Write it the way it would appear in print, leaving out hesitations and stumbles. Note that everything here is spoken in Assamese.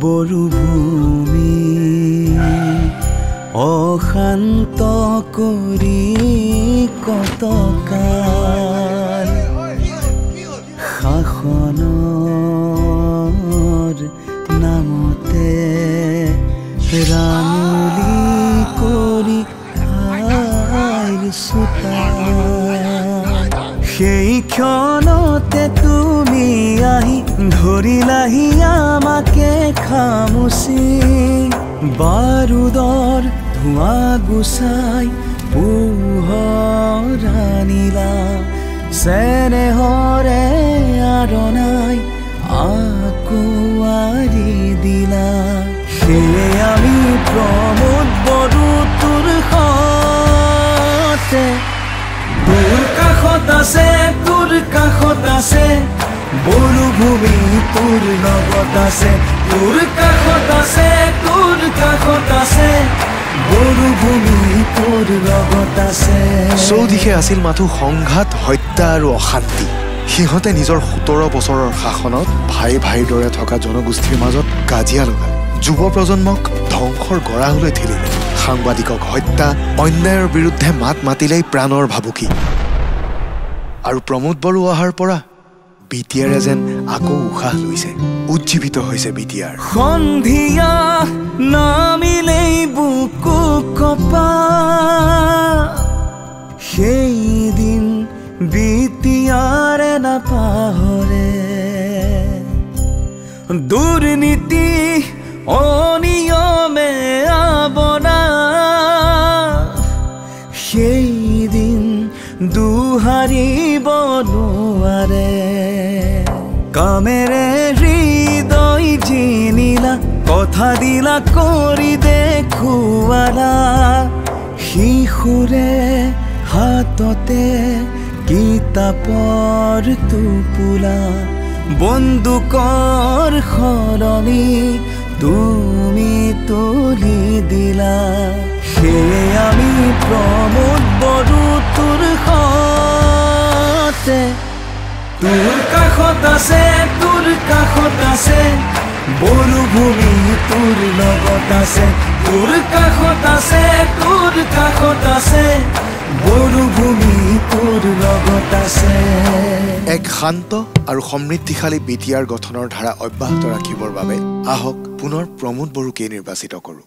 বৰুভূমি অশান্ত কৰি কতকাল শাসনৰ নামতে ৰাণলী কৰি সেই ক্ষণতে তুমি আহি ধৰিলাহি আমাকে খামুচি বাৰুদৰ ধোঁৱা গুচাই পোহৰ আনিলা চেনেহৰে আৰণাই আকোৱাৰি দিলা সেয়ে আমি প্ৰমোদ বড়ো তোৰ সতে তোৰ কাষত আছে বৰুভূমি তোৰ লগত আছে তোৰ কাষত আছে বৰুভূমি তোৰ লগত আছে চৌদিশে আছিল মাথো সংঘাত হত্যা আৰু অশান্তি সিহঁতে নিজৰ 17 বছৰৰ শাসনত ভাই ভাইৰ দৰে থকা জনগোষ্ঠীৰ মাজত কাজিয়া লগালে যুৱ প্ৰজন্মক ধ্বংসৰ গৰাহলৈ ঠেলিলে সাংবাদিকক হত্যা অন্যায়ৰ বিৰুদ্ধে মাত মাতিলেই প্ৰাণৰ ভাবুকি আৰু প্ৰমোদ বড়ো অহাৰ পৰা বিটিআৰে যেন আকৌ উশাহ লৈছে উজ্জীৱিত হৈছে বিটিআৰ সন্ধিয়া নামিলেই বুকু কপা সেইদিন বিটিআৰে নাপাহৰে দুৰ্নীতি অনিয়মে আৱনা সেইদিন দুহাৰিব নোৱাৰে কামেৰে হৃদয় জিনিলা কথা দিলা কৰি দেখুৱালা শিশুৰে হাততে কিতাপৰ টোপোলা বন্দুকৰ সলনি তুমি তুলি দিলা সেয়ে আমি প্ৰমোদ বড়ো তোৰ সতে তোৰ কাষত আছে বৰুভূমি তোৰ লগত আছে তোৰ কাষত আছে বৰুভূমি তোৰ লগত আছে এক শান্ত আৰু সমৃদ্ধিশালী বিটিআৰ গঠনৰ ধাৰা অব্যাহত ৰাখিবৰ বাবে আহক পুনৰ প্ৰমোদ বড়োকে নিৰ্বাচিত কৰোঁ।